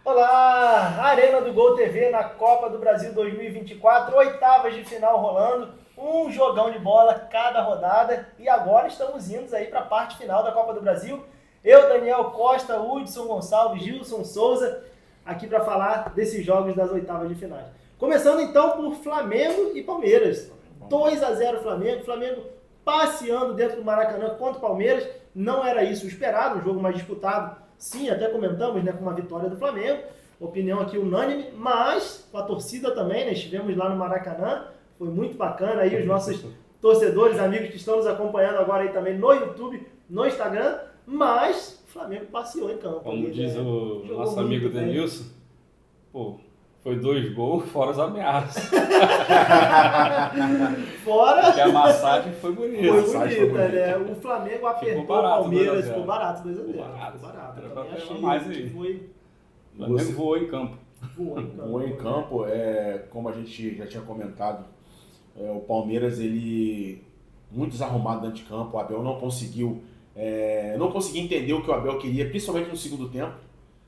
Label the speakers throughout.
Speaker 1: Olá, Arena do Gol TV na Copa do Brasil 2024, oitavas de final rolando, um jogão de bola cada rodada e agora estamos indo aí para a parte final da Copa do Brasil. Eu, Daniel Costa, Hudson Gonçalves, Gilson Souza, aqui para falar desses jogos das oitavas de finais. Começando então por Flamengo e Palmeiras. 2-0 Flamengo passeando dentro do Maracanã contra o Palmeiras, não era isso o esperado, um jogo mais disputado. Sim, até comentamos, né, com uma vitória do Flamengo, opinião aqui unânime, mas com a torcida também, né, estivemos lá no Maracanã, foi muito bacana aí os nossos torcedores, amigos que estão nos acompanhando agora aí também no YouTube, no Instagram, mas o Flamengo passeou em campo.
Speaker 2: Como
Speaker 1: ali,
Speaker 2: diz
Speaker 1: né?
Speaker 2: o
Speaker 1: Jogou
Speaker 2: nosso
Speaker 1: muito
Speaker 2: amigo
Speaker 1: bem.
Speaker 2: Denilson, pô, foi 2 gols fora as ameaças.
Speaker 1: Fora...
Speaker 2: Porque a massagem foi bonita.
Speaker 1: Foi bonita, né? O Flamengo apertou o
Speaker 2: barato,
Speaker 1: Palmeiras,
Speaker 2: 2 a 0.
Speaker 1: ficou barato 2x0.
Speaker 2: Ficou barato.
Speaker 1: Eu
Speaker 2: Era
Speaker 1: também
Speaker 2: pra
Speaker 1: achei
Speaker 2: mais
Speaker 1: que
Speaker 2: aí.
Speaker 1: foi
Speaker 2: O Flamengo voou em campo.
Speaker 1: voou em campo.
Speaker 3: Bom em campo, como a gente já tinha comentado, o Palmeiras, ele muito desarrumado dentro de campo. O Abel não conseguiu entender o que o Abel queria, principalmente no segundo tempo,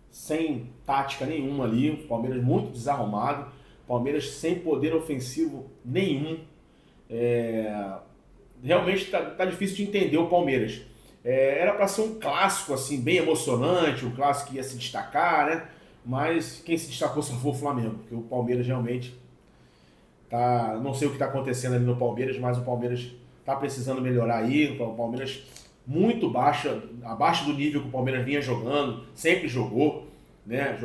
Speaker 3: sem tática nenhuma ali. O Palmeiras muito desarrumado, o Palmeiras sem poder ofensivo nenhum. Realmente tá difícil de entender o Palmeiras. Era para ser um clássico assim, bem emocionante, um clássico que ia se destacar, né? Mas quem se destacou só foi o Flamengo, porque o Palmeiras realmente tá... Não sei o que está acontecendo ali no Palmeiras, mas o Palmeiras está precisando melhorar aí. O Palmeiras muito abaixo do nível que o Palmeiras vinha jogando, sempre jogou, né?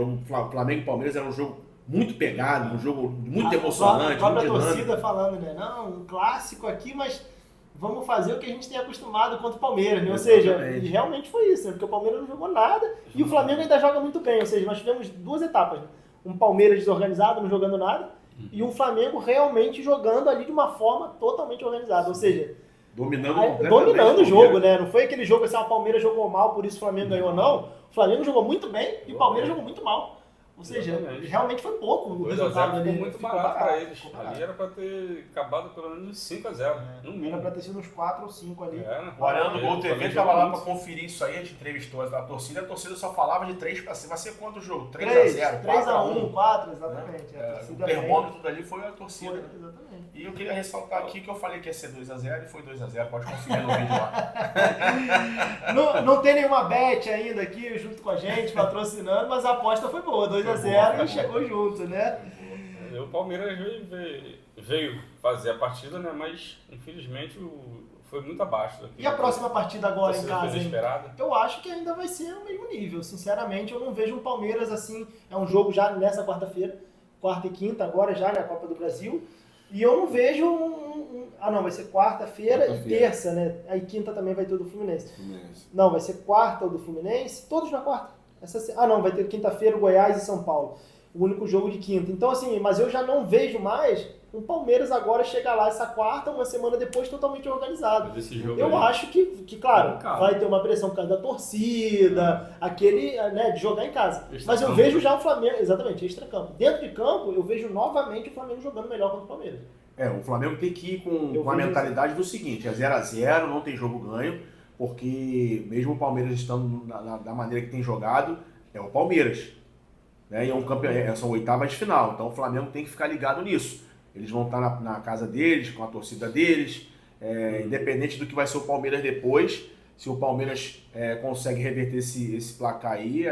Speaker 3: Flamengo e Palmeiras era um jogo muito pegado, um jogo muito emocionante,
Speaker 1: A própria
Speaker 3: muito dinâmico.
Speaker 1: torcida falando, né? Não, um clássico aqui, mas vamos fazer o que a gente tem acostumado contra o Palmeiras, né? Ou seja,
Speaker 3: Exatamente.
Speaker 1: e realmente foi isso, né? Porque o Palmeiras não jogou nada e o Flamengo ainda joga muito bem. Ou seja, nós tivemos 2 etapas, né? Um Palmeiras desorganizado, não jogando nada, e um Flamengo realmente jogando ali de uma forma totalmente organizada. Ou seja,
Speaker 3: Dominando
Speaker 1: dominando o jogo,
Speaker 3: Palmeiras.
Speaker 1: né? Não foi aquele jogo assim, o Palmeiras jogou mal, por isso o Flamengo ganhou, não. O Flamengo jogou muito bem e o Palmeiras jogou muito mal. Ou seja,
Speaker 2: Exatamente.
Speaker 1: realmente foi pouco o
Speaker 2: 2 a 0
Speaker 1: resultado
Speaker 2: ficou
Speaker 1: ali.
Speaker 2: muito
Speaker 1: Ficou
Speaker 2: barato para eles.
Speaker 1: ficou barato.
Speaker 2: Ali era para ter acabado pelo menos 5 a 0, no
Speaker 1: Era
Speaker 2: mínimo.
Speaker 1: pra ter sido uns 4 ou 5 ali.
Speaker 2: Né?
Speaker 3: O Arena do Gol
Speaker 2: O
Speaker 3: TV
Speaker 2: Flamengo
Speaker 3: estava lá
Speaker 2: jogou
Speaker 3: para
Speaker 2: muito.
Speaker 3: conferir isso aí, a gente entrevistou a torcida só falava de 3 para cima. Vai ser quanto o jogo?
Speaker 1: 3
Speaker 3: 3x0,
Speaker 1: 3x1, 4, exatamente. A
Speaker 3: O
Speaker 1: torcida
Speaker 3: termômetro dali foi a
Speaker 1: foi,
Speaker 3: torcida.
Speaker 1: exatamente.
Speaker 3: E eu queria ressaltar aqui que eu falei que ia ser 2x0 e foi 2x0. Pode conferir no vídeo lá.
Speaker 1: Não tem nenhuma bet ainda aqui junto com a gente, patrocinando, mas a aposta foi boa, 2x0 e chegou junto, né?
Speaker 2: O Palmeiras veio fazer a partida, né? Mas infelizmente foi muito abaixo.
Speaker 1: E a próxima partida agora em casa, hein?
Speaker 2: Desesperada.
Speaker 1: Eu acho que ainda vai ser o mesmo nível. Sinceramente, eu não vejo um Palmeiras assim. É um jogo já nessa quarta-feira, quarta e quinta, agora já na Copa do Brasil. E eu não vejo não, vai ser quarta-feira e terça, né? Aí quinta também vai ter o do Fluminense. Não, vai ser quarta o do Fluminense, todos na quarta. Não, vai ter quinta-feira o Goiás e São Paulo. O único jogo de quinta. Então, assim, mas eu já não vejo mais o Palmeiras agora chegar lá essa quarta, uma semana depois, totalmente organizado.
Speaker 2: Mas esse jogo
Speaker 1: Eu
Speaker 2: aí-
Speaker 1: acho que, claro,
Speaker 2: Calma.
Speaker 1: vai ter uma pressão por causa da torcida, aquele, né, de jogar em casa.
Speaker 2: Extra
Speaker 1: Mas eu
Speaker 2: campo.
Speaker 1: vejo já o Flamengo, exatamente, extra-campo. Dentro de campo, eu vejo novamente o Flamengo jogando melhor contra o Palmeiras.
Speaker 3: O Flamengo tem que ir
Speaker 1: Eu
Speaker 3: com a
Speaker 1: vejo
Speaker 3: mentalidade do seguinte: é 0x0, não tem jogo ganho, porque mesmo o Palmeiras estando da maneira que tem jogado, é o Palmeiras. Né? E é um são oitavas de final, então o Flamengo tem que ficar ligado nisso. Eles vão estar na casa deles, com a torcida deles, independente do que vai ser o Palmeiras depois. Se o Palmeiras consegue reverter esse placar aí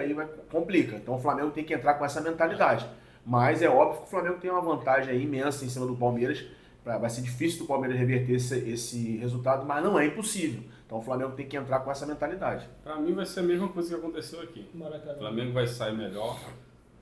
Speaker 3: complica. Então o Flamengo tem que entrar com essa mentalidade. Mas é óbvio que o Flamengo tem uma vantagem aí imensa em cima do Palmeiras. Vai ser difícil do Palmeiras reverter esse resultado, mas não é impossível. Então o Flamengo tem que entrar com essa mentalidade.
Speaker 2: Pra mim vai ser a mesma coisa que aconteceu aqui. O
Speaker 1: Maracanã.
Speaker 2: Flamengo vai sair melhor.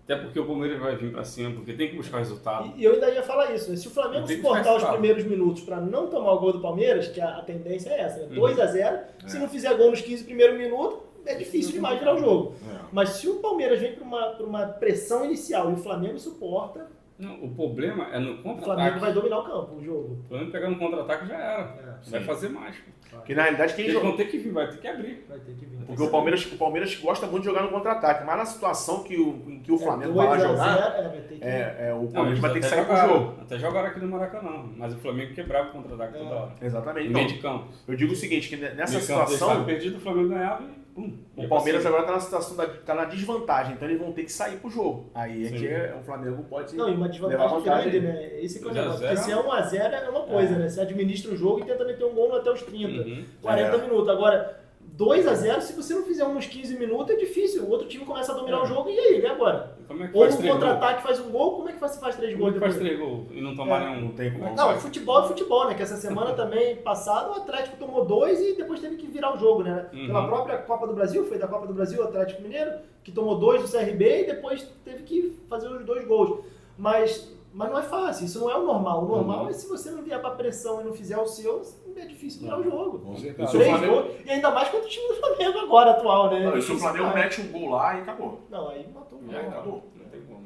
Speaker 2: Até porque o Palmeiras vai vir pra cima, porque tem que buscar resultado.
Speaker 1: E eu ainda ia falar isso, né? Se o Flamengo
Speaker 2: Tem que
Speaker 1: suportar
Speaker 2: ficar
Speaker 1: os
Speaker 2: claro.
Speaker 1: primeiros minutos para não tomar o gol do Palmeiras, que a tendência é essa, né? 2x0, se não fizer gol nos 15 primeiros minutos, é difícil demais virar o jogo. Mas se o Palmeiras vem para uma pressão inicial e o Flamengo suporta,
Speaker 2: Não, o problema é no
Speaker 1: O Flamengo
Speaker 2: contra-ataque.
Speaker 1: vai dominar o campo, o jogo.
Speaker 2: O Flamengo pegar no contra-ataque já era. Vai
Speaker 3: sim.
Speaker 2: fazer mais.
Speaker 3: Porque na realidade quem
Speaker 2: Eles
Speaker 3: joga.
Speaker 2: vão ter que vir, vai ter que abrir.
Speaker 1: Vai ter que vir.
Speaker 3: Porque o Palmeiras gosta muito de jogar no contra-ataque, mas na situação em que o Flamengo vai lá
Speaker 1: 2 a
Speaker 3: jogar,
Speaker 1: 0, vai ter que...
Speaker 3: o
Speaker 2: Não,
Speaker 3: Palmeiras
Speaker 2: eles
Speaker 3: vai ter que
Speaker 2: até
Speaker 3: sair pro
Speaker 2: jogaram,
Speaker 3: jogo.
Speaker 2: Até jogaram aqui no Maracanã, mas o Flamengo quebrava o contra-ataque toda hora.
Speaker 3: Exatamente.
Speaker 2: No meio
Speaker 3: Então,
Speaker 2: de campo.
Speaker 3: eu digo o seguinte, que nessa
Speaker 2: Meio campo deles
Speaker 3: situação,
Speaker 2: estava perdido, o Flamengo ganhava e pum.
Speaker 3: o Palmeiras agora está na situação, tá na desvantagem, então eles vão ter que sair pro jogo. Aí é
Speaker 2: Sim.
Speaker 3: que o Flamengo pode
Speaker 1: Não, e uma
Speaker 3: levar
Speaker 1: desvantagem
Speaker 3: vantagem.
Speaker 1: grande, né? Esse que é o
Speaker 2: 2 a
Speaker 1: negócio.
Speaker 2: 0.
Speaker 1: Porque se é 1x0 é uma coisa, né? Você administra o jogo e tenta meter um gol até os 30,
Speaker 2: Uhum.
Speaker 1: 40 minutos. Agora, 2x0, se você não fizer uns 15 minutos, é difícil. O outro time começa a dominar o jogo e aí, e agora?
Speaker 2: Como é que
Speaker 1: Ou
Speaker 2: faz
Speaker 1: no
Speaker 2: 3 gols?
Speaker 1: contra-ataque faz um gol, como é que você faz 3
Speaker 2: Como
Speaker 1: gols
Speaker 2: é que faz
Speaker 1: depois?
Speaker 2: 3 gols e não tomar nenhum?
Speaker 3: Não tem como.
Speaker 1: Não, futebol é futebol, né? Que essa semana também, passada, o Atlético tomou 2 e depois teve que virar o jogo, né? Pela
Speaker 2: Uhum.
Speaker 1: própria Copa do Brasil, foi da Copa do Brasil, o Atlético Mineiro, que tomou 2 do CRB e depois teve que fazer os 2 gols. Mas não é fácil, isso não é o normal. O normal é se você não vier pra pressão e não fizer o seu, é difícil virar o jogo.
Speaker 3: Com
Speaker 2: Tá.
Speaker 3: certeza.
Speaker 1: 3 gols, e ainda mais contra o time do Flamengo agora, atual, né?
Speaker 3: Não, e se o
Speaker 1: Isso
Speaker 3: Flamengo
Speaker 1: vai.
Speaker 3: mete um gol lá e acabou.
Speaker 1: Não, aí matou o
Speaker 3: Já
Speaker 1: jogo.
Speaker 3: acabou.
Speaker 2: Não tem como.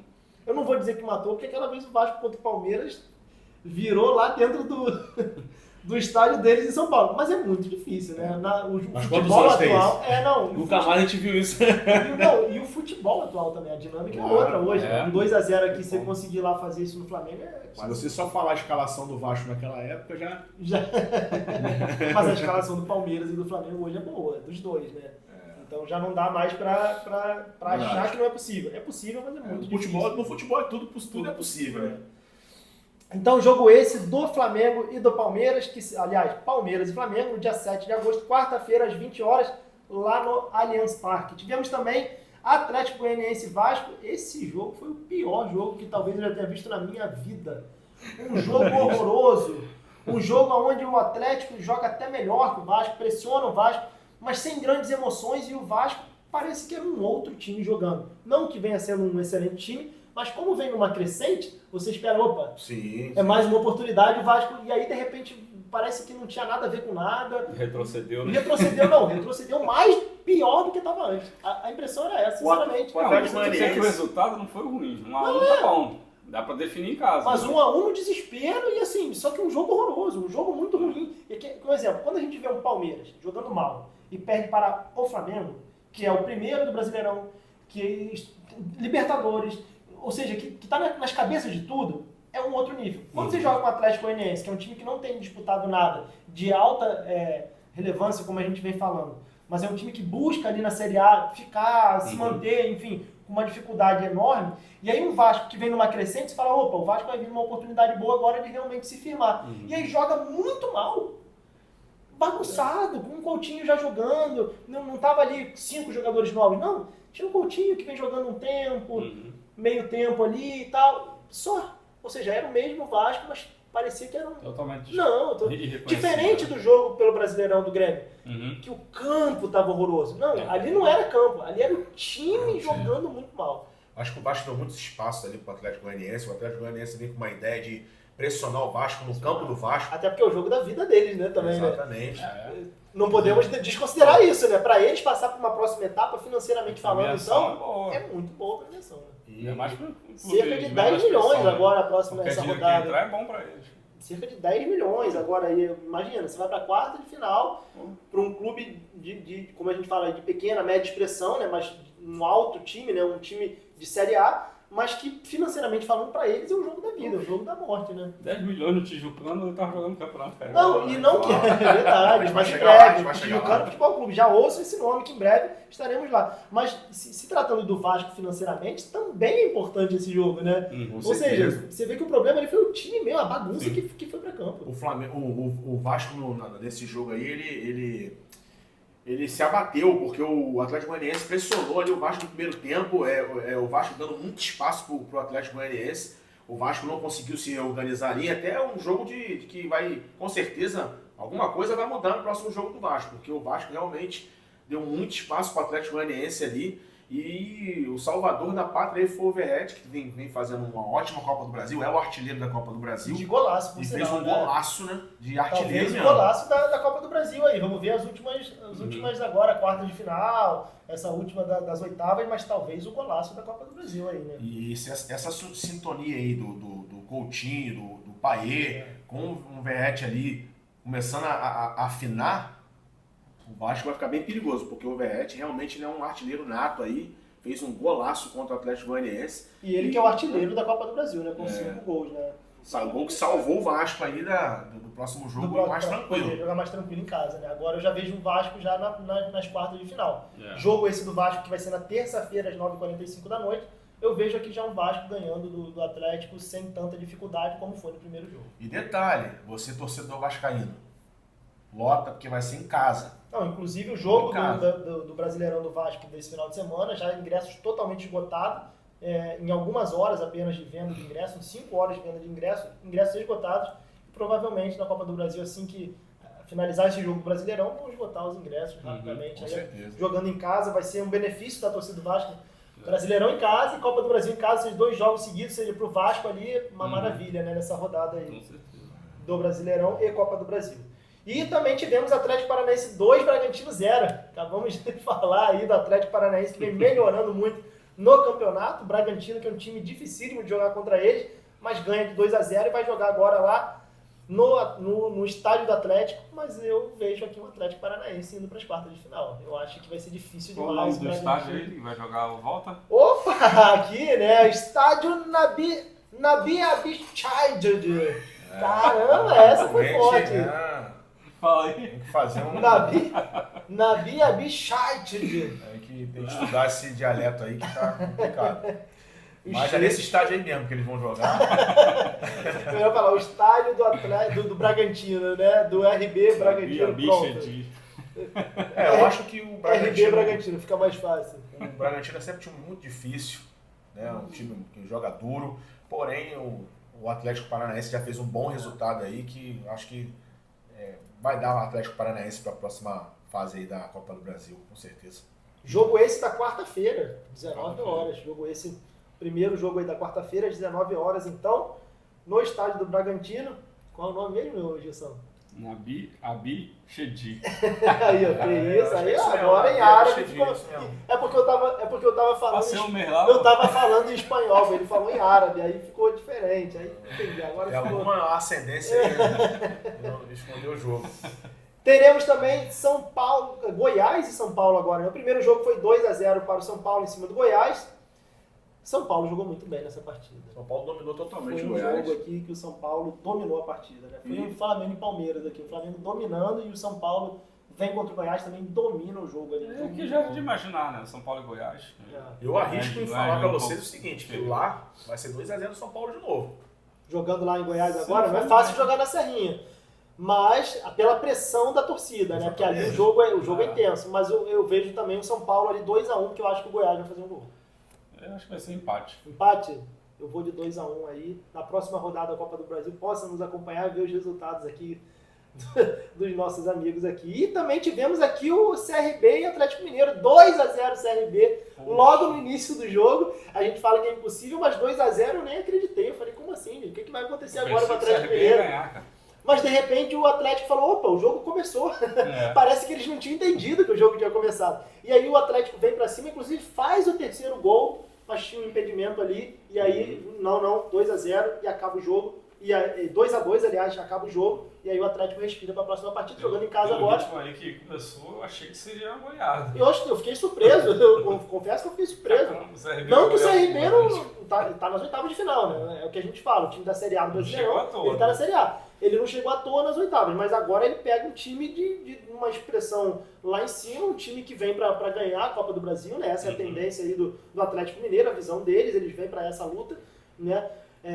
Speaker 1: Eu não vou dizer que matou, porque aquela vez o Vasco contra o Palmeiras virou lá dentro do estádio deles em São Paulo. Mas é muito difícil, né? O
Speaker 3: Mas quantos
Speaker 1: futebol
Speaker 3: anos tem
Speaker 1: atual. Não, e o
Speaker 3: Nunca mais a gente viu isso.
Speaker 1: não, e o futebol atual também, a dinâmica é outra hoje.
Speaker 2: é.
Speaker 1: Com 2x0 aqui, você conseguir lá fazer isso no Flamengo é
Speaker 3: Se
Speaker 1: quase.
Speaker 3: você só falar a escalação do Vasco naquela época, já...
Speaker 1: Mas a escalação do Palmeiras e do Flamengo hoje é boa, dos dois, né? Então já não dá mais pra achar que não é possível. É possível, mas é muito difícil.
Speaker 3: No futebol é tudo é possível, né?
Speaker 1: Então, jogo esse do Flamengo e do Palmeiras, aliás, Palmeiras e Flamengo, no dia 7 de agosto, quarta-feira, às 20 horas, lá no Allianz Parque. Tivemos também Atlético Goianiense e Vasco. Esse jogo foi o pior jogo que talvez eu já tenha visto na minha vida. Um jogo horroroso. Um jogo onde o Atlético joga até melhor que o Vasco, pressiona o Vasco, mas sem grandes emoções, e o Vasco parece que era um outro time jogando. Não que venha sendo um excelente time, mas como vem numa crescente, você espera, opa,
Speaker 3: Sim.
Speaker 1: é mais uma oportunidade, o Vasco, e aí de repente parece que não tinha nada a ver com nada.
Speaker 2: Retrocedeu, né?
Speaker 1: Retrocedeu mais pior do que estava antes. A impressão era essa, sinceramente.
Speaker 3: O Atlético
Speaker 2: Não, mas
Speaker 3: Goianiense-
Speaker 2: o resultado não foi ruim. 1x1 tá bom. Dá pra definir em casa.
Speaker 1: Mas
Speaker 2: né?
Speaker 1: 1x1 no desespero e assim, só que um jogo horroroso, um jogo muito ruim. E aqui, por exemplo, quando a gente vê um Palmeiras jogando mal e perde para o Flamengo, que é o primeiro do Brasileirão, Libertadores, ou seja, que está nas cabeças de tudo, é um outro nível. Quando você joga com o Atlético Goianiense, que é um time que não tem disputado nada de alta relevância, como a gente vem falando, mas é um time que busca ali na Série A ficar, se manter, enfim, com uma dificuldade enorme, e aí um Vasco que vem numa crescente, você fala, opa, o Vasco vai vir numa oportunidade boa agora de realmente se firmar. E aí joga muito mal. Bagunçado, com um Coutinho já jogando, não tava ali 5 jogadores novos, não. Tinha um Coutinho que vem jogando um tempo, meio tempo ali e tal, só. Ou seja, era o mesmo Vasco, mas parecia que era um...
Speaker 2: Totalmente.
Speaker 1: Não, diferente do jogo pelo Brasileirão do Grêmio, que o campo tava horroroso. Não, ali não era campo, ali era o time jogando muito mal.
Speaker 3: Acho que o Vasco deu muito espaço ali pro Atlético Goianiense. O Atlético Goianiense vem com uma ideia de pressionar o Vasco no campo do Vasco.
Speaker 1: Até porque é o jogo da vida deles, né, também,
Speaker 3: Exatamente.
Speaker 1: né? Não podemos desconsiderar isso, né? Para eles passar por uma próxima etapa, financeiramente falando, então, é muito boa a premiação, né?
Speaker 3: E
Speaker 2: É mais pro
Speaker 1: Cerca de 10 milhões agora a próxima
Speaker 2: essa
Speaker 1: essa
Speaker 2: dinheiro
Speaker 1: rodada.
Speaker 2: que entrar é bom pra eles.
Speaker 1: Cerca de 10 milhões agora aí. Imagina, você vai para a quarta de final para um clube de, como a gente fala, de pequena, média expressão, né? Mas um alto time, né? Um time de Série A, mas que financeiramente falando para eles é um jogo da vida, é um jogo da morte, né?
Speaker 2: 10 milhões no Tijucano, eu tava jogando campeonato, cara.
Speaker 1: Não, e não que é verdade, mas em
Speaker 3: chegar lá,
Speaker 1: breve,
Speaker 3: vai
Speaker 1: o
Speaker 3: chegar lá.
Speaker 1: Tijucano Futebol Clube, já ouço esse nome que em breve estaremos lá. Mas se tratando do Vasco financeiramente, também é importante esse jogo, né? Ou seja, você vê que o problema ali foi o time mesmo, a bagunça que foi para campo.
Speaker 3: o Flamengo, o Vasco nesse jogo aí, ele se abateu, porque o Atlético Goianiense pressionou ali o Vasco no primeiro tempo, o Vasco dando muito espaço pro Atlético Goianiense. O Vasco não conseguiu se organizar ali, até um jogo de que vai, com certeza, alguma coisa vai mudar no próximo jogo do Vasco, porque o Vasco realmente deu muito espaço pro Atlético Goianiense ali, E o salvador da pátria aí foi o Verratti, que vem fazendo uma ótima Copa do Brasil, é o artilheiro da Copa do Brasil.
Speaker 1: De golaço, por
Speaker 3: E
Speaker 1: sinal,
Speaker 3: fez um
Speaker 1: né?
Speaker 3: golaço, né? De artilheiro
Speaker 1: Talvez o
Speaker 3: mesmo.
Speaker 1: golaço da Copa do Brasil aí. Vamos ver as últimas agora, quarta de final, essa última das oitavas, mas talvez o golaço da Copa do Brasil aí, né?
Speaker 3: E essa sintonia aí do Coutinho, do Payet, com o Verratti ali começando a afinar, o Vasco vai ficar bem perigoso, porque o Verratti realmente ele é um artilheiro nato aí, fez um golaço contra o Atlético Goianiense.
Speaker 1: E ele que é o artilheiro da Copa do Brasil, né? Com 5 gols, né?
Speaker 3: O gol que salvou o Vasco aí do próximo jogo mais tranquilo.
Speaker 1: Poder jogar mais tranquilo em casa, né? Agora eu já vejo o Vasco já nas quartas de final.
Speaker 2: É.
Speaker 1: Jogo esse do Vasco que vai ser na terça-feira às 9h45 da noite. Eu vejo aqui já um Vasco ganhando do Atlético sem tanta dificuldade como foi no primeiro jogo.
Speaker 3: E detalhe, você torcedor vascaíno, lota porque vai ser em casa.
Speaker 1: Não, inclusive o jogo
Speaker 3: Em casa.
Speaker 1: do Brasileirão do Vasco desse final de semana, já ingressos totalmente esgotados, em algumas horas apenas de venda de ingresso, em 5 horas de venda de ingressos esgotados, e provavelmente na Copa do Brasil, assim que finalizar esse jogo do Brasileirão, vão esgotar os ingressos rapidamente.
Speaker 3: Com
Speaker 1: Aí,
Speaker 3: certeza.
Speaker 1: jogando em casa vai ser um benefício da torcida do Vasco. Brasileirão em casa e Copa do Brasil em casa, esses 2 jogos seguidos, seja pro Vasco ali, uma maravilha, né, nessa rodada aí.
Speaker 2: Com certeza.
Speaker 1: Do Brasileirão e Copa do Brasil. E também tivemos Atlético Paranaense 2, Bragantino 0. Acabamos de falar aí do Atlético Paranaense que vem melhorando muito no campeonato. O Bragantino, que é um time dificílimo de jogar contra eles, mas ganha de 2-0 e vai jogar agora lá no estádio do Atlético. Mas eu vejo aqui o Atlético Paranaense indo para as quartas de final. Eu acho que vai ser difícil
Speaker 2: Qual o
Speaker 1: demais.
Speaker 2: nome do estádio aí? Vai jogar a volta?
Speaker 1: Opa, aqui, né? Estádio Nabi Abichaid. Caramba, essa foi
Speaker 3: Realmente,
Speaker 1: forte.
Speaker 2: Fala aí.
Speaker 3: Tem que fazer um...
Speaker 1: Nabi Abichaid.
Speaker 3: Tem que estudar esse dialeto aí que tá complicado. Mas é nesse estádio aí mesmo que eles vão jogar.
Speaker 1: Eu ia falar, o estádio do Bragantino, né? Do RB Bragantino.
Speaker 2: Bicha
Speaker 3: Eu acho que o
Speaker 1: RB Bragantino, fica mais fácil.
Speaker 3: O Bragantino é sempre um time muito difícil, né? Um time que joga duro, porém o Atlético Paranaense já fez um bom resultado aí, que acho que vai dar o Atlético Paranaense para a próxima fase aí da Copa do Brasil, com certeza.
Speaker 1: Jogo esse da quarta-feira, 19 horas. Jogo esse, primeiro jogo aí da quarta-feira, às 19 horas, então, no estádio do Bragantino. Qual é o nome mesmo, meu Gilson?
Speaker 2: Nabi Abichedi.
Speaker 1: Aí, ó, que isso, aí
Speaker 3: isso mesmo,
Speaker 1: agora em
Speaker 3: Nabi
Speaker 1: árabe
Speaker 3: Abichedi,
Speaker 1: ficou.
Speaker 3: isso mesmo.
Speaker 1: É porque eu tava falando.
Speaker 2: Passei um mês lá.
Speaker 1: Eu tava falando em espanhol, ele falou em árabe, aí ficou diferente. Aí entendi, agora
Speaker 3: Tem
Speaker 1: ficou.
Speaker 3: alguma ascendência aí, né? Escondeu o jogo.
Speaker 1: Teremos também São Paulo, Goiás e São Paulo agora. O primeiro jogo foi 2-0 para o São Paulo em cima do Goiás. São Paulo jogou muito bem nessa partida.
Speaker 3: São Paulo dominou totalmente
Speaker 1: Foi
Speaker 3: o
Speaker 1: um
Speaker 3: Goiás.
Speaker 1: jogo aqui que o São Paulo dominou a partida, né? Foi o Flamengo e Palmeiras aqui. O Flamengo dominando e o São Paulo vem contra o Goiás também domina o jogo ali.
Speaker 2: É que já era de imaginar, né? São Paulo e Goiás.
Speaker 3: Eu arrisco em falar para vocês o
Speaker 2: pouco.
Speaker 3: seguinte, que lá vai ser 2-0 no São Paulo de novo.
Speaker 1: Jogando lá em Goiás
Speaker 2: Sim,
Speaker 1: agora, não é
Speaker 2: foi
Speaker 1: fácil
Speaker 2: mais.
Speaker 1: jogar na Serrinha. Mas pela pressão da torcida, né? Porque ali o jogo é intenso. Mas eu vejo também o São Paulo ali 2-1, porque eu acho que o Goiás vai fazer um gol.
Speaker 2: Eu acho que vai ser empate.
Speaker 1: Empate, eu vou de 2-1 aí. Na próxima rodada da Copa do Brasil, possa nos acompanhar e ver os resultados aqui dos nossos amigos aqui. E também tivemos aqui o CRB e Atlético Mineiro, 2-0 CRB, logo no início do jogo. A gente fala que é impossível, mas 2-0 eu nem acreditei. Eu falei, como assim, gente? O que vai acontecer agora com o Atlético Mineiro?
Speaker 2: Ganhar, cara.
Speaker 1: Mas de repente o Atlético falou, opa, o jogo começou. Parece que eles não tinham entendido que o jogo tinha começado. E aí o Atlético vem pra cima, inclusive faz o terceiro gol, mas tinha um impedimento ali, e aí, 2-0 e acaba o jogo. E 2-2, aliás, acaba o jogo, e aí o Atlético respira pra próxima partida, jogando em casa
Speaker 2: Pelo
Speaker 1: agora.
Speaker 2: ritmo aí que começou, eu achei que seria uma goiada.
Speaker 1: Eu fiquei surpreso, eu confesso que eu fiquei surpreso. Não que o CRB não tá nas oitavas de final, né? É o que a gente fala, o time da Série A do Brasileirão,
Speaker 2: chegou à toa,
Speaker 1: ele tá
Speaker 2: né?
Speaker 1: na Série A. Ele não chegou à toa nas oitavas, mas agora ele pega um time de uma expressão lá em cima, um time que vem pra ganhar a Copa do Brasil, né? Essa é a tendência aí do Atlético Mineiro, a visão deles, eles vêm pra essa luta, né?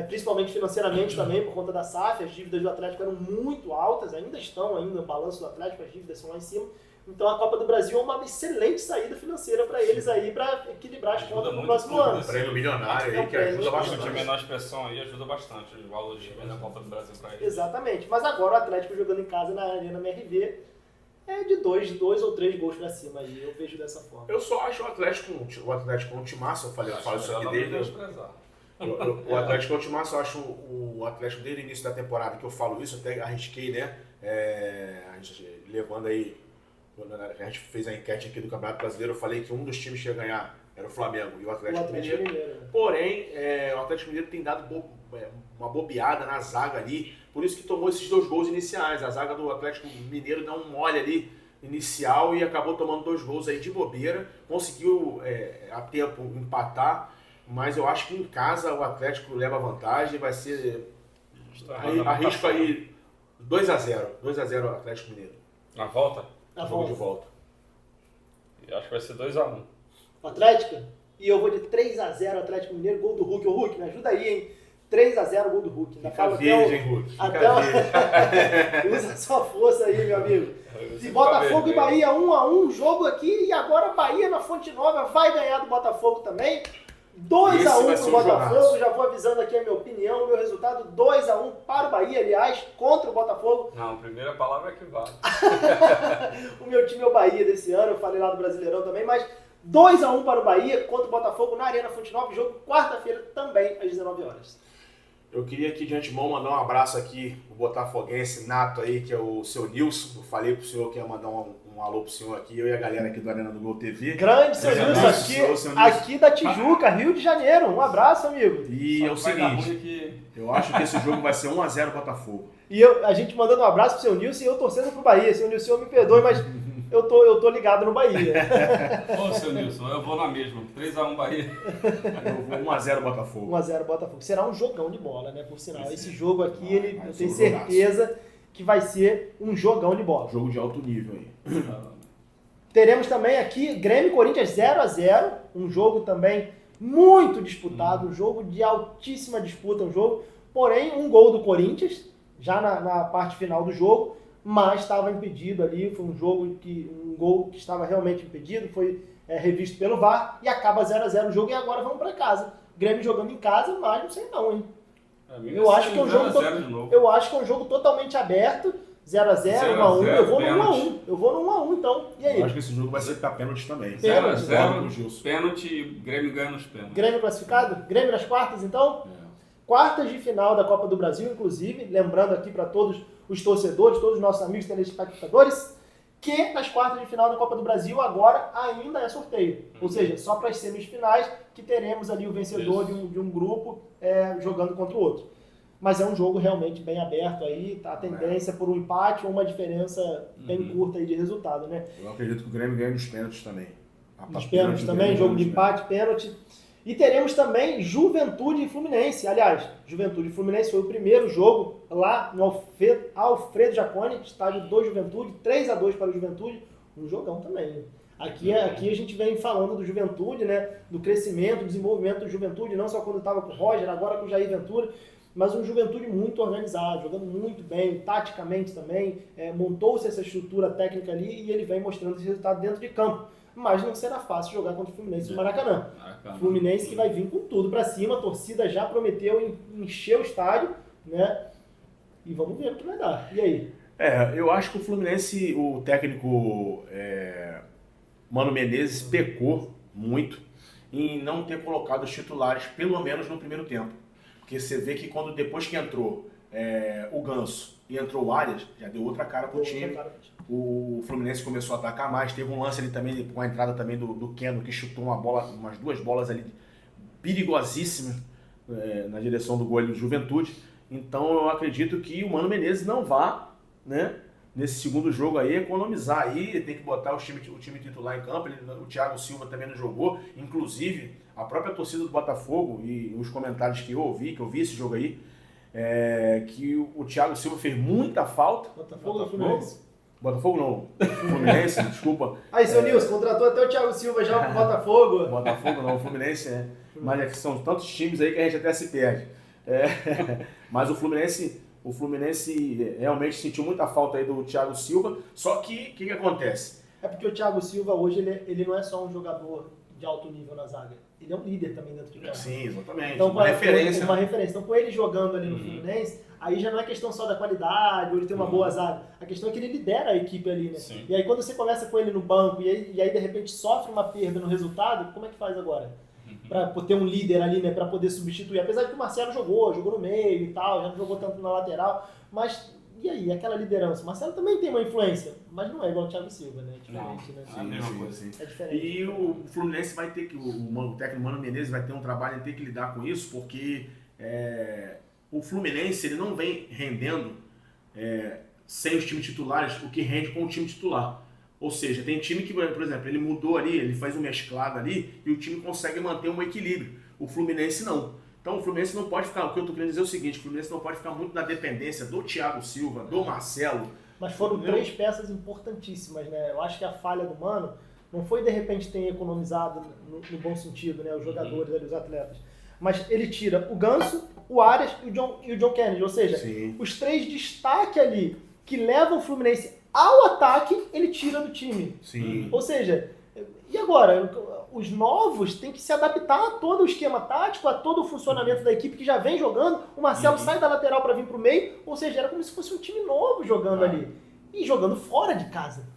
Speaker 1: Principalmente financeiramente também, por conta da SAF, as dívidas do Atlético eram muito altas, ainda estão no balanço do Atlético, as dívidas são lá em cima. Então a Copa do Brasil é uma excelente saída financeira para eles aí, para equilibrar as contas no próximo ano.
Speaker 3: Prêmio milionário aí que ajuda
Speaker 2: O de
Speaker 3: bastante.
Speaker 2: menor expressão aí ajuda bastante os valores da Copa do Brasil para eles.
Speaker 1: Exatamente, mas agora o Atlético jogando em casa na Arena MRV, é de 2 ou 3 gols pra cima aí, eu vejo dessa forma.
Speaker 3: Eu só acho o Atlético um timaço, eu falo isso aqui desde... O Atlético é um timaço, eu acho o Atlético desde o início da temporada que eu falo isso, até arrisquei, né? A gente levando aí, quando a gente fez a enquete aqui do Campeonato Brasileiro, eu falei que um dos times que ia ganhar era o Flamengo e o Atlético Mineiro. Porém, o Atlético Mineiro tem dado uma bobeada na zaga ali, por isso que tomou esses 2 gols iniciais. A zaga do Atlético Mineiro dá um mole ali inicial e acabou tomando 2 gols aí de bobeira. Conseguiu a tempo empatar, mas eu acho que em casa o Atlético leva vantagem, vai ser... Arrisco aí 2-0 Atlético Mineiro.
Speaker 2: Na volta?
Speaker 3: Jogo de volta.
Speaker 2: Eu acho que vai ser 2-1.
Speaker 1: Atlético? E eu vou de 3-0 Atlético Mineiro, gol do Hulk. Ô Hulk, me ajuda aí, hein? 3-0 gol do Hulk.
Speaker 3: Fica verde, hein, Hulk?
Speaker 1: Usa sua força aí, meu amigo. E Botafogo e Bahia 1-1, jogo aqui, e agora Bahia na Fonte Nova vai ganhar do Botafogo também. 2-1 pro Botafogo, já vou avisando aqui a minha opinião, o meu resultado, 2-1 para o Bahia, aliás, contra o Botafogo.
Speaker 2: Não, a primeira palavra é que vale.
Speaker 1: O meu time é o Bahia desse ano, eu falei lá do Brasileirão também, mas 2-1 para o Bahia contra o Botafogo na Arena Fonte Nova, jogo quarta-feira também às 19 horas.
Speaker 3: Eu queria aqui de antemão mandar um abraço aqui, o botafoguense nato aí, que é o seu Nilson. Eu falei pro senhor que ia mandar um alô pro senhor aqui, eu e a galera aqui do Arena do Gol TV.
Speaker 1: Grande seu Nilson, aqui da Tijuca, Rio de Janeiro. Um abraço, amigo.
Speaker 3: E é o seguinte, eu acho que esse jogo vai ser 1-0 Botafogo.
Speaker 1: E a gente mandando um abraço pro seu Nilson e eu torcendo pro Bahia. Seu Nilson, me perdoe, mas eu tô ligado no Bahia.
Speaker 2: Ô, seu Nilson, eu vou na mesma. 3-1 Bahia.
Speaker 3: Eu vou 1-0 Botafogo.
Speaker 1: 1-0 Botafogo. Será um jogão de bola, né? Por sinal. Esse jogo aqui, eu tenho certeza que vai ser um jogão de bola.
Speaker 3: Jogo de alto nível aí.
Speaker 1: Teremos também aqui Grêmio e Corinthians 0-0. Um jogo também muito disputado. Um jogo de altíssima disputa. Um jogo, porém, um gol do Corinthians, já na parte final do jogo. Mas estava impedido ali, foi um gol que estava realmente impedido, foi revisto pelo VAR e acaba 0-0 o jogo e agora vamos para casa. Grêmio jogando em casa, mas não sei não, hein? Eu acho que é um jogo totalmente aberto, 0-0, 1-1, eu vou no 1-1 então, e aí?
Speaker 3: Eu acho que esse jogo vai ser para pênalti também.
Speaker 2: 0-0, pênalti, Grêmio ganha nos pênaltis.
Speaker 1: Grêmio classificado? Grêmio nas quartas então? Quartas de final da Copa do Brasil, inclusive, lembrando aqui para todos os torcedores, todos os nossos amigos telespectadores, que nas quartas de final da Copa do Brasil agora ainda é sorteio. Ou seja, só para as semifinais que teremos ali o vencedor de um grupo jogando contra o outro. Mas é um jogo realmente bem aberto aí, tá? A tendência por um empate ou uma diferença bem curta aí de resultado, né?
Speaker 3: Eu acredito que o Grêmio ganha nos pênaltis também.
Speaker 1: Nos pênaltis também, jogo de empate, pênalti. E teremos também Juventude e Fluminense. Aliás, Juventude e Fluminense foi o primeiro jogo lá no Alfredo Jaconi, estádio do Juventude, 3-2 para o Juventude, um jogão também. Aqui a gente vem falando do Juventude, né, do crescimento, do desenvolvimento do Juventude, não só quando estava com o Roger, agora com o Jair Ventura, mas um Juventude muito organizado, jogando muito bem, taticamente também, montou-se essa estrutura técnica ali e ele vem mostrando esse resultado dentro de campo. Mas não será fácil jogar contra o Fluminense no Maracanã. Fluminense que vai vir com tudo para cima, a torcida já prometeu encher o estádio, né? E vamos ver o que vai dar. E aí?
Speaker 3: Eu acho que o Fluminense, o técnico Mano Menezes pecou muito em não ter colocado os titulares, pelo menos no primeiro tempo. Porque você vê que depois que entrou o Ganso e entrou o Arias, já deu outra cara pro time. O Fluminense começou a atacar mais, teve um lance ali também, com a entrada também do Keno, que chutou umas 2 bolas ali perigosíssimas na direção do gol do Juventude. Então eu acredito que o Mano Menezes não vá, né, nesse segundo jogo aí, economizar aí, tem que botar o time titular em campo. O Thiago Silva também não jogou, inclusive a própria torcida do Botafogo e os comentários que eu vi esse jogo aí, que o Thiago Silva fez muita falta.
Speaker 1: Botafogo ou Fluminense?
Speaker 3: Botafogo não, Fluminense, desculpa.
Speaker 1: Aí, seu Nilson, contratou até o Thiago Silva já pro Botafogo.
Speaker 3: Botafogo não, o Fluminense mas é que são tantos times aí que a gente até se perde. Mas o Fluminense realmente sentiu muita falta aí do Thiago Silva, só que o que acontece?
Speaker 1: É porque o Thiago Silva hoje ele não é só um jogador de alto nível na zaga. Ele é um líder também dentro de campo.
Speaker 3: Sim, exatamente.
Speaker 1: Então,
Speaker 3: uma referência.
Speaker 1: Uma referência. Então, com ele jogando ali no Fluminense, aí já não é questão só da qualidade, ou ele tem uma boa zaga. A questão é que ele lidera a equipe ali, né?
Speaker 2: Sim.
Speaker 1: E aí quando você começa com ele no banco e aí de repente sofre uma perda no resultado, como é que faz agora? Pra ter um líder ali, né? Pra poder substituir. Apesar de que o Marcelo jogou no meio e tal, já não jogou tanto na lateral, mas e aí, aquela liderança? O Marcelo também tem uma influência, mas não é igual o Thiago Silva, né? É diferente, né?
Speaker 2: É a mesma coisa.
Speaker 3: Sim.
Speaker 1: É diferente.
Speaker 3: E o Fluminense vai ter que, o técnico Mano Menezes vai ter um trabalho em ter que lidar com isso, porque o Fluminense ele não vem rendendo sem os times titulares o que rende com o time titular. Ou seja, tem time que, por exemplo, ele mudou ali, ele faz um mesclado ali e o time consegue manter um equilíbrio. O Fluminense não. Então o Fluminense não pode ficar, o que eu estou querendo dizer é o seguinte, o Fluminense não pode ficar muito na dependência do Thiago Silva, do Marcelo.
Speaker 1: Mas foram três peças importantíssimas, né? Eu acho que a falha do Mano não foi de repente ter economizado no bom sentido, né? Os jogadores ali, os atletas. Mas ele tira o Ganso, o Arias e o John Kennedy. Ou seja,
Speaker 3: Sim.
Speaker 1: os três destaques ali que levam o Fluminense ao ataque, ele tira do time.
Speaker 3: Sim.
Speaker 1: Ou seja, e agora? Os novos têm que se adaptar a todo o esquema tático, a todo o funcionamento da equipe que já vem jogando. O Marcelo sai da lateral para vir para o meio, ou seja, era como se fosse um time novo jogando ali. E jogando fora de casa.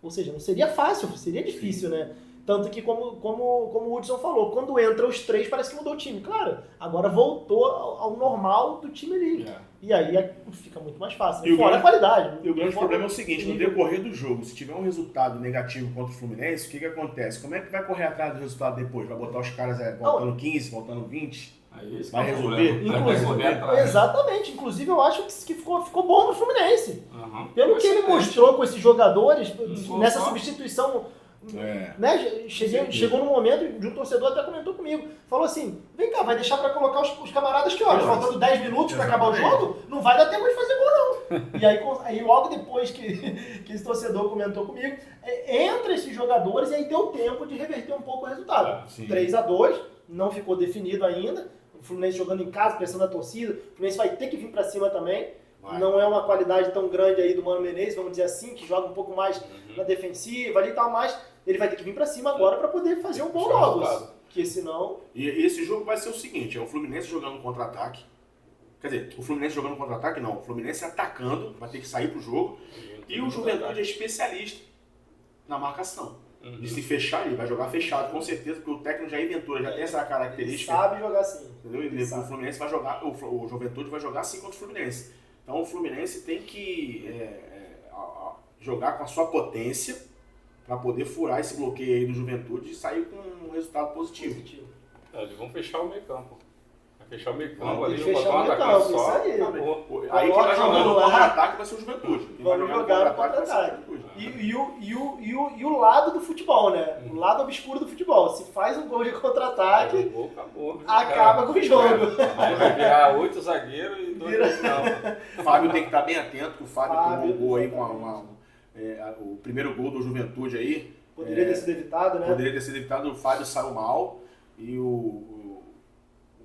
Speaker 1: Ou seja, não seria fácil, seria difícil, né? Tanto que, como o Hudson falou, quando entra os três, parece que mudou o time. Claro, agora voltou ao normal do time ali. E aí fica muito mais fácil. Né? Fora a qualidade.
Speaker 3: E o grande problema é o seguinte, no decorrer do jogo, se tiver um resultado negativo contra o Fluminense, o que acontece? Como é que vai correr atrás do resultado depois? Vai botar os caras voltando 15, voltando 20?
Speaker 2: Aí esse
Speaker 3: Vai
Speaker 2: é o
Speaker 3: resolver?
Speaker 2: problema. Vai correr atrás.
Speaker 1: Exatamente. Inclusive, eu acho que ficou bom no Fluminense. Pelo
Speaker 2: Com
Speaker 1: que ele
Speaker 2: certeza.
Speaker 1: mostrou com esses jogadores, nessa
Speaker 2: só.
Speaker 1: substituição, né? Chegou num momento de um torcedor até comentou comigo. Falou assim, vem cá, vai deixar pra colocar os camaradas que horas? Faltando 10 minutos pra acabar o jogo? Não vai dar tempo de fazer gol, não. E aí logo depois que esse torcedor comentou comigo, entra esses jogadores e aí deu tempo de reverter um pouco o resultado. 3-2, não ficou definido ainda. O Fluminense jogando em casa, pressão da torcida. O Fluminense vai ter que vir pra cima também. Não é uma qualidade tão grande aí do Mano Menezes, vamos dizer assim, que joga um pouco mais na defensiva ali e tal, mas ele vai ter que vir pra cima agora pra poder fazer um bom logo. Porque senão...
Speaker 3: E esse jogo vai ser o seguinte, é o Fluminense jogando contra-ataque. Quer dizer, o Fluminense jogando contra-ataque não, o Fluminense atacando, vai ter que sair pro jogo. E o Juventude é especialista na marcação. De se fechar ali, vai jogar fechado, com certeza, porque o técnico Jair Ventura já tem essa característica.
Speaker 1: Ele sabe jogar assim.
Speaker 3: Entendeu? O Fluminense vai jogar, o Juventude vai jogar assim contra o Fluminense. Então o Fluminense tem que jogar com a sua potência para poder furar esse bloqueio aí do Juventude e sair com um resultado positivo.
Speaker 2: Eles vão fechar o meio campo. Vai fechar o meio campo
Speaker 1: Tem
Speaker 2: ali,
Speaker 1: que
Speaker 2: não
Speaker 1: fechar
Speaker 2: botar
Speaker 1: o
Speaker 2: um
Speaker 1: meio
Speaker 2: atacante
Speaker 1: campo,
Speaker 2: só.
Speaker 1: isso aí.
Speaker 2: Acabou.
Speaker 3: Aí quem vai jogar no
Speaker 1: lá.
Speaker 3: contra-ataque vai ser o Juventude. Quem vai
Speaker 1: Vamos
Speaker 3: jogar no
Speaker 1: jogar no
Speaker 3: contra-ataque vai ser o
Speaker 1: contra-ataque.
Speaker 3: Juventude.
Speaker 1: E o lado do futebol, né? O lado obscuro do futebol. Se faz um gol de contra-ataque,
Speaker 2: Acabou.
Speaker 1: acaba com o jogo.
Speaker 2: Aí vai virar 8 zagueiros e 2 não.
Speaker 3: O Fábio tem que estar bem atento, que o Fábio tomou
Speaker 1: Fábio,
Speaker 3: um gol aí
Speaker 1: exatamente.
Speaker 3: o primeiro gol do Juventude aí.
Speaker 1: Poderia ter sido evitado, né?
Speaker 3: Poderia ter sido evitado, o Fábio saiu mal e o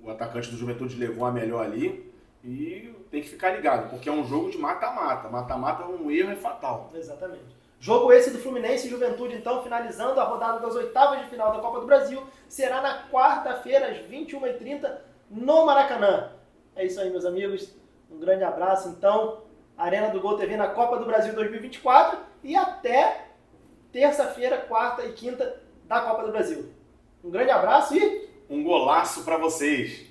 Speaker 3: atacante do Juventude levou a melhor ali. E tem que ficar ligado, porque é um jogo de mata-mata. Mata-mata, um erro é fatal.
Speaker 1: Exatamente. Jogo esse do Fluminense e Juventude, então, finalizando a rodada das oitavas de final da Copa do Brasil, será na quarta-feira, às 21h30, no Maracanã. É isso aí, meus amigos. Um grande abraço, então. Arena do Gol TV na Copa do Brasil 2024 e até terça-feira, quarta e quinta da Copa do Brasil. Um grande abraço e...
Speaker 3: Um golaço pra vocês!